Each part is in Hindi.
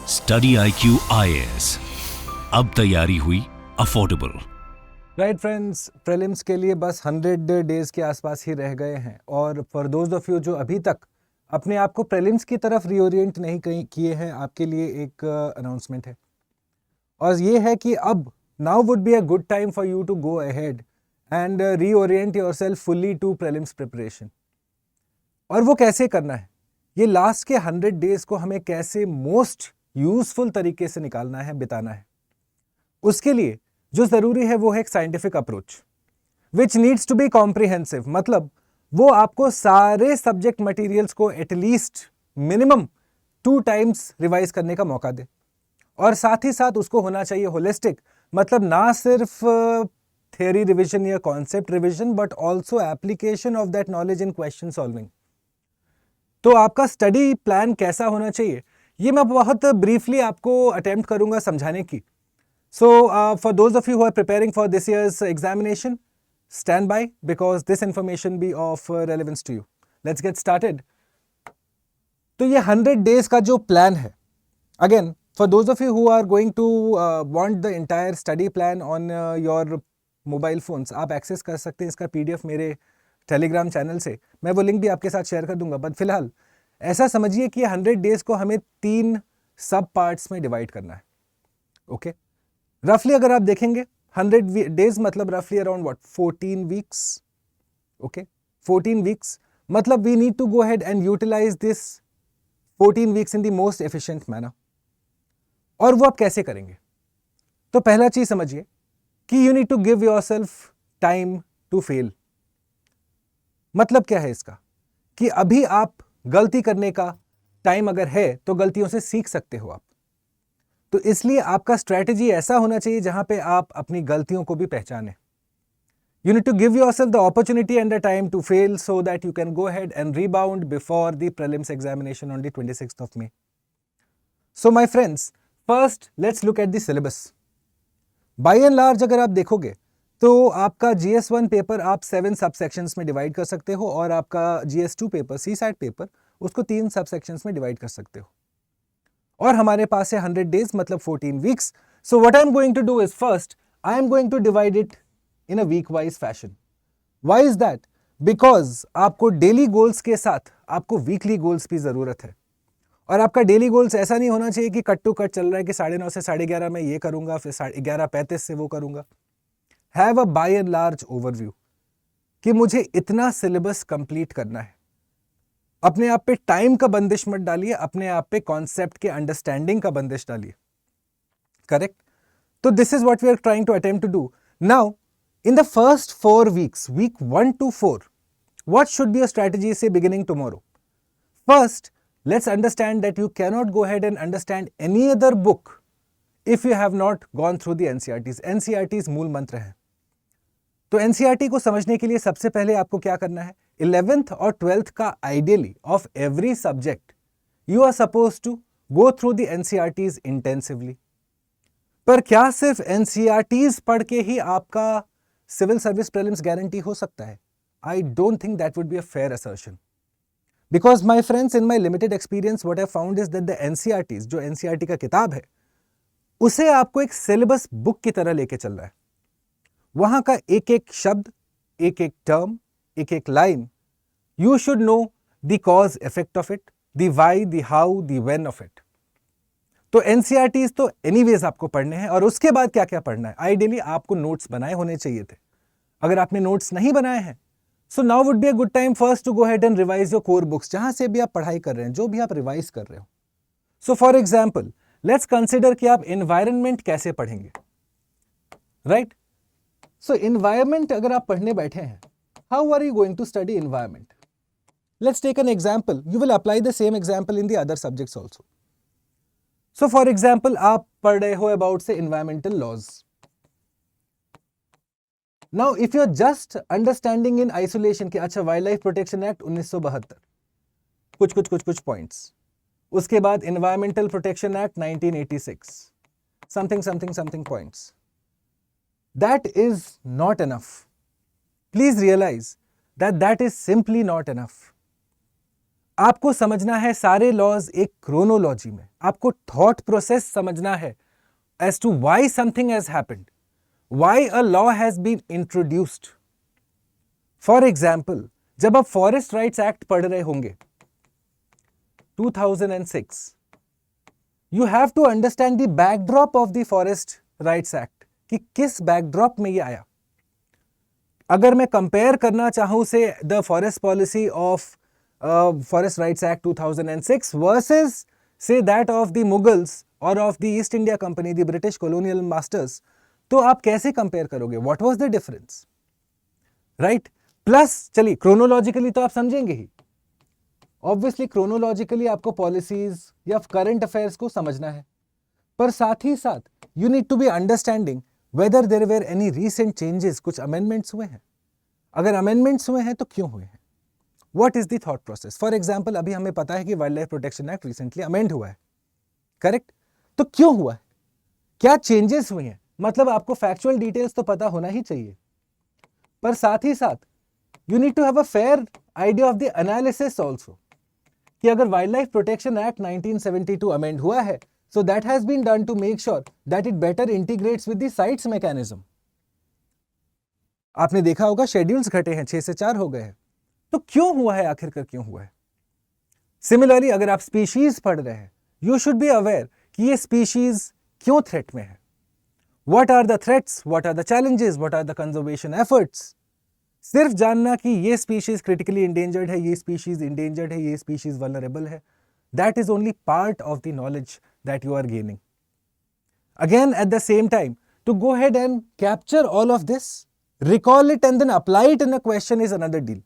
स्टडी IQ IAS, अब तैयारी हुई अफोर्डेबल। राइट फ्रेंड्स, प्रीलिम्स के लिए बस 100 डेज के आसपास ही रह गए हैं और फॉर दोज ऑफ यू जो अभी तक अपने आप को प्रीलिम्स की तरफ रीओरिएंट नहीं किए हैं, आपके लिए एक अनाउंसमेंट है और ये है कि अब now would be a good time for you to go ahead and reorient yourself fully to prelims preparation. और वो कैसे करना है, ये लास्ट के 100 डेज को हमें कैसे मोस्ट यूजफुल तरीके से निकालना है, बिताना है, उसके लिए जो जरूरी है वो है एक scientific approach which needs to be comprehensive. मतलब वो आपको सारे सब्जेक्ट मटेरियल्स को एटलीस्ट मिनिमम 2 टाइम्स रिवाइज करने का मौका दे और साथ ही साथ उसको होना चाहिए होलिस्टिक। मतलब ना सिर्फ थियरी रिविजन या concept revision but also application of that knowledge in question solving. तो आपका स्टडी प्लान कैसा होना चाहिए, ये मैं बहुत ब्रीफली आपको अटेम्प्ट करूंगा समझाने की। So for those of you who are preparing for this year's examination, stand by because this information be of relevance to you. Let's get started. तो ये 100 days का जो प्लान है, again for those of you who are going to want the entire study plan on your mobile phones, आप एक्सेस कर सकते हैं इसका PDF मेरे टेलीग्राम चैनल से। मैं वो लिंक भी आपके साथ शेयर कर दूंगा। बट फिलहाल ऐसा समझिए कि 100 डेज को हमें 3 सब पार्ट्स में डिवाइड करना है। ओके, रफली अगर आप देखेंगे 100 डेज मतलब रफली around what 14 weeks. Okay, 14 weeks मतलब we need to go ahead and utilize this 14 weeks in the most efficient manner. और वो आप कैसे करेंगे, तो पहला चीज समझिए कि you need to give yourself time to fail. मतलब क्या है इसका, कि अभी आप गलती करने का टाइम अगर है तो गलतियों से सीख सकते हो आप। तो इसलिए आपका स्ट्रैटेजी ऐसा होना चाहिए जहां पे आप अपनी गलतियों को भी पहचाने। You need to give yourself the opportunity and the time to fail so that you can go ahead and rebound before the prelims examination on the 26th of May. So my friends, first let's look at the syllabus. By and large अगर आप देखोगे तो आपका GS1 पेपर आप 7 सब सेक्शंस में डिवाइड कर सकते हो और आपका GS2 पेपर CSAT पेपर उसको 3 सब सेक्शंस में डिवाइड कर सकते हो। और हमारे पास है 100 डेज मतलब 14 weeks. So what I am going to do is first I am going to divide it in a week wise fashion. Why is that? Because आपको डेली गोल्स के साथ आपको वीकली गोल्स की जरूरत है। और आपका डेली गोल्स ऐसा नहीं होना चाहिए कि कट टू कट चल रहा है कि 9:30 से 11:30 में ये करूंगा, फिर 11:35 से वो करूंगा। Have a by and large overview कि मुझे इतना सिलेबस कंप्लीट करना है। अपने आप पे टाइम का बंदिश मत डालिए, अपने आप पे कॉन्सेप्ट के अंडरस्टैंडिंग का बंदिश डालिए। करेक्ट? तो this is what we are trying to attempt to do. Now in the first 4 weeks, week 1 to 4, what should be your strategy say beginning tomorrow? First, let's understand that you cannot go ahead and understand any other book if you have not gone through the NCERTs. NCERTs मूल मंत्र है। तो NCERT को समझने के लिए सबसे पहले आपको क्या करना है, 11th और 12th का ideally of every subject you are suppose to go through the NCERTs intensively. पर क्या सिर्फ NCERTs पढ़ के ही आपका सिविल सर्विस प्रीलिम्स गारंटी हो सकता है? I don't think that would be a fair assertion, because my friends in my limited experience what I found is that the NCERTs, जो NCERT का किताब है, उसे आपको एक सिलेबस बुक की तरह लेके चल रहा है। वहां का एक एक शब्द, एक एक टर्म, एक एक line, you should know the cause effect of it, the why, the how, the when of it. तो NCERTs तो एनीवेज आपको पढ़ने हैं और उसके बाद क्या क्या पढ़ना है, आइडियली आपको नोट्स बनाए होने चाहिए थे। अगर आपने नोट्स नहीं बनाए हैं, so now would be a good time first to go ahead and revise your core books, जहां से भी आप पढ़ाई कर रहे हैं, जो भी आप रिवाइज कर रहे हो। सो फॉर एग्जाम्पल लेट्स कंसिडर कि आप एनवायरनमेंट कैसे पढ़ेंगे, राइट? सो एनवायरनमेंट अगर आप पढ़ने बैठे हैं, how are you going to study environment? Let's take an example, you will apply the same example in the other subjects also. So for example आप पढ़ रहे हो about say environmental laws. Now if you are just understanding in isolation कि अच्छा वाइल्ड लाइफ प्रोटेक्शन एक्ट 1972, कुछ पॉइंट्स, उसके बाद environmental protection act 1986, something points, that is not enough. Please realize that that is simply not enough. आपको समझना है सारे लॉज एक क्रोनोलॉजी में, आपको थॉट प्रोसेस समझना है as to why something has happened, why a law has been introduced. For example, जब आप फॉरेस्ट राइट्स एक्ट पढ़ रहे होंगे 2006, you have to understand the backdrop of the forest rights act, कि किस बैकड्रॉप में ये आया। अगर मैं कंपेयर करना चाहूं say the forest policy of forest rights act 2006 versus say that of the Mughals और of the East India Company, the British colonial masters, तो आप कैसे कंपेयर करोगे? What was the difference, right? Plus चलिए क्रोनोलॉजिकली तो आप समझेंगे ही, ऑब्वियसली क्रोनोलॉजिकली आपको पॉलिसीज या करंट अफेयर्स को समझना है, पर साथ ही साथ you need to be understanding whether there were any recent changes, कुछ अमेंडमेंट्स हुए हैं, अगर अमेंडमेंट्स हुए हैं तो क्यों हुए हैं, what is the thought process. For example, अभी हमें पता है कि wild life protection act recently amend हुआ है, करेक्ट? तो क्यों हुआ है, क्या चेंजेस हुए हैं, मतलब आपको फैक्चुअल डिटेल्स तो पता होना ही चाहिए, पर साथ ही साथ you need to have a fair idea of the analysis also, कि अगर wild life protection act 1972 amend हुआ है, so that has been done to make sure that it better integrates with the CITES mechanism. आपने देखा होगा शेड्यूल्स घटे हैं, 6 से 4 हो गए हैं, तो क्यों हुआ है, आखिरकार क्यों हुआ है? सिमिलरली अगर आप स्पीशीज पढ़ रहे हैं, यू शुड बी अवेयर कि ये स्पीशीज क्यों थ्रेट में है, what are the threats, what are the challenges, what are the conservation efforts. सिर्फ जानना कि ये स्पीशीज क्रिटिकली इंडेंजर्ड है, ये स्पीशीज इंडेंजर्ड है, ये स्पीशीज वल्नरेबल है, that is only part of the knowledge that you are gaining. Again, at the same time, to go ahead and capture all of this, recall it and then apply it in a question is another deal.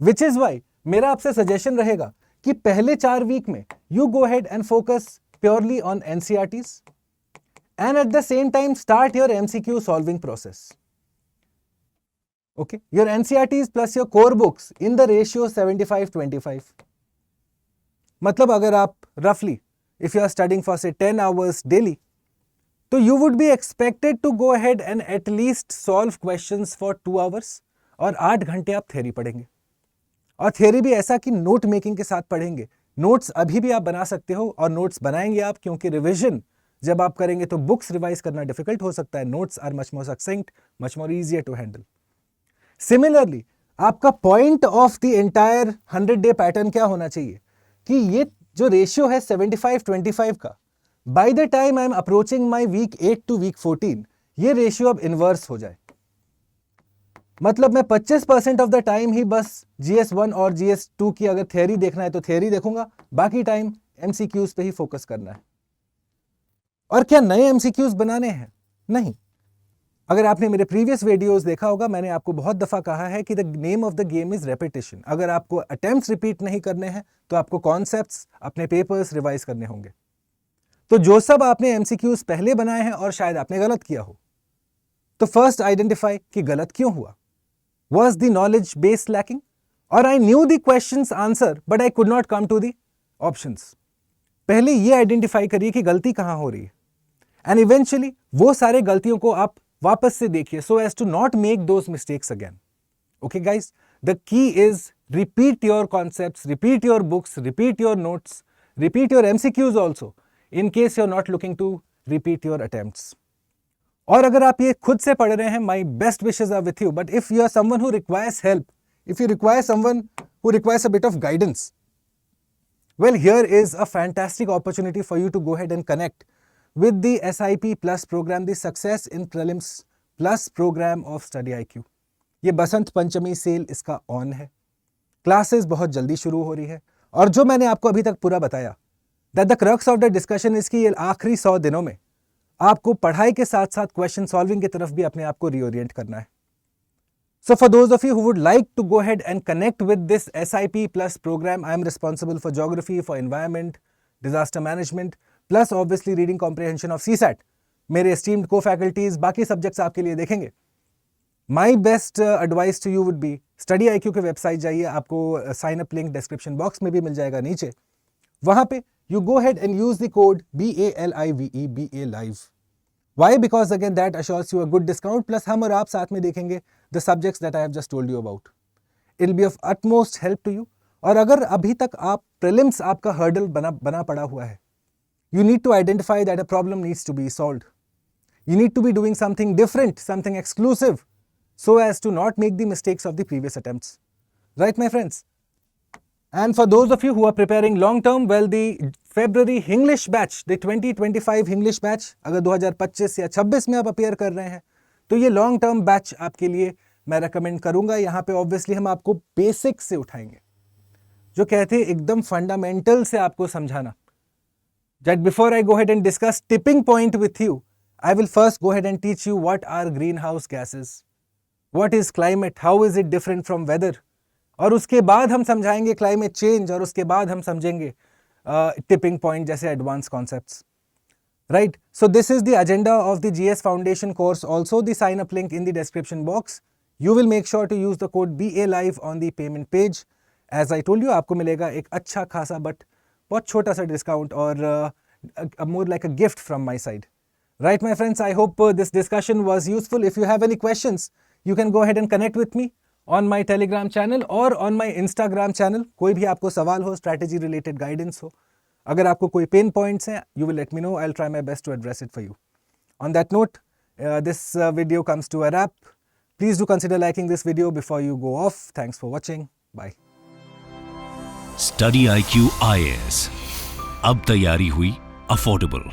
Which is why मेरा आपसे suggestion रहेगा कि पहले 4 वीक में you go ahead and focus purely on NCERTs and at the same time start your MCQ solving process. Okay, your NCERTs plus your core books in the ratio 75-25. मतलब अगर आप रफली if you are studying for say 10 hours daily, तो you would be expected to go ahead and at least solve questions for 2 hours, और 8 घंटे आप थ्योरी पढ़ेंगे, और थ्योरी भी ऐसा कि नोट मेकिंग के साथ पढ़ेंगे। नोट्स अभी भी आप बना सकते हो, और नोट्स बनाएंगे आप, क्योंकि रिविजन जब आप करेंगे तो बुक्स रिवाइज करना डिफिकल्ट हो सकता है, notes are much more succinct, much more easier to handle. Similarly आपका point of the entire 100 day pattern क्या होना चाहिए, कि ये जो रेशियो है 75-25 का, by the time I am approaching my week 8 to week 14, ये रेशियो अब इन्वर्स हो जाए। मतलब मैं 25% ऑफ द टाइम ही बस GS1 और GS2 की अगर थ्योरी देखना है तो थ्योरी देखूंगा, बाकी टाइम MCQs पे ही फोकस करना है। और क्या नए MCQs बनाने हैं? नहीं। अगर आपने मेरे प्रीवियस वीडियोस देखा होगा, मैंने आपको बहुत दफा कहा है कि the name of the game is repetition. अगर आपको अटेम्प्ट्स रिपीट नहीं करने हैं तो आपको कॉन्सेप्ट्स, अपने पेपर्स रिवाइज करने होंगे। तो जो सब आपने MCQs पहले बनाए हैं और शायद आपने गलत किया हो, तो फर्स्ट आइडेंटिफाई कि गलत क्यों हुआ। Was the knowledge base lacking, or I knew the question's answer but I could not come to the options? पहले ये आइडेंटिफाई करिए कि गलती कहां हो रही है, एंड इवेंचुअली वो सारे गलतियों को आप वापस से देखिए, so as to not make those mistakes again. Okay guys, the key is repeat your concepts, repeat your books, repeat your notes, repeat your MCQs also, in case you're not looking to repeat your attempts. और अगर आप ये खुद से पढ़ रहे हैं, my best wishes are with you, but if you are someone who requires help, if you require someone who requires a bit of guidance, well, here is a fantastic opportunity for you to go ahead and connect with the SIP Plus program, the Success in Prelims Plus program of Study IQ. ये बसंत पंचमी सेल इसका ऑन है, क्लासेस बहुत जल्दी शुरू हो रही है, और जो मैंने आपको अभी तक पूरा बताया, that the crux of the discussion is कि ये आखिरी 100 दिनों में आपको पढ़ाई के साथ साथ क्वेश्चन सॉल्विंग की तरफ भी अपने आप को रीओरिएंट करना है। So for those of you who would like to go ahead and connect with this SIP Plus program, I am responsible for geography, for environment, disaster management, plus obviously reading comprehension of CSAT. मेरे esteemed co-faculties बाकी subjects आपके लिए देखेंगे। My best advice to you would be Study IQ के वेबसाइट जाइए, आपको sign up link description box में भी मिल जाएगा नीचे, वहां पे you go ahead and use the code BALIVE BA Live. Why? Because again that assures you a good discount, plus हम और आप साथ में देखेंगे the subjects that I have just told you about. It will be of utmost help to you. और अगर अभी तक आप प्रीलिम्स आपका हर्डल बना पड़ा हुआ है, you need to identify that a problem needs to be solved. You need to be doing something different, something exclusive, so as to not make the mistakes of the previous attempts. Right, my friends? And for those of you who are preparing long term, well, the February English batch, the 2025 English batch, अगर 2025 या 26 में आप अपेयर कर रहे हैं, तो ये लॉन्ग टर्म बैच आपके लिए मैं रेकमेंड करूंगा. यहाँ पे ऑब्वियसली हम आपको बेसिक से उठाएंगे, जो कहते हैं एकदम फंडामेंटल से आपको समझाना. That before I go ahead and discuss tipping point with you, I will first go ahead and teach you what are greenhouse gases, what is climate, how is it different from weather, और उसके बाद हम समझाएंगे climate change, और उसके बाद हम समझेंगे tipping point जैसे advanced concepts. Right? So this is the agenda of the GS Foundation course. Also the sign up link in the description box. You will make sure to use the code BA Live on the payment page. As I told you, आपको मिलेगा एक अच्छा खासा but बहुत छोटा सा डिस्काउंट और more like a gift from my side. Right, my friends, I hope this discussion was useful. If you have any questions, you can go ahead and connect with me on my Telegram channel or on my Instagram channel. कोई भी आपको सवाल हो, strategy related guidance हो, अगर आपको कोई pain points हैं, you will let me know. I'll try my best to address it for you. On that note, this video comes to a wrap. Please do consider liking this video before you go off. Thanks for watching. Bye. Study IQ IAS. अब तैयारी हुई अफोर्डेबल.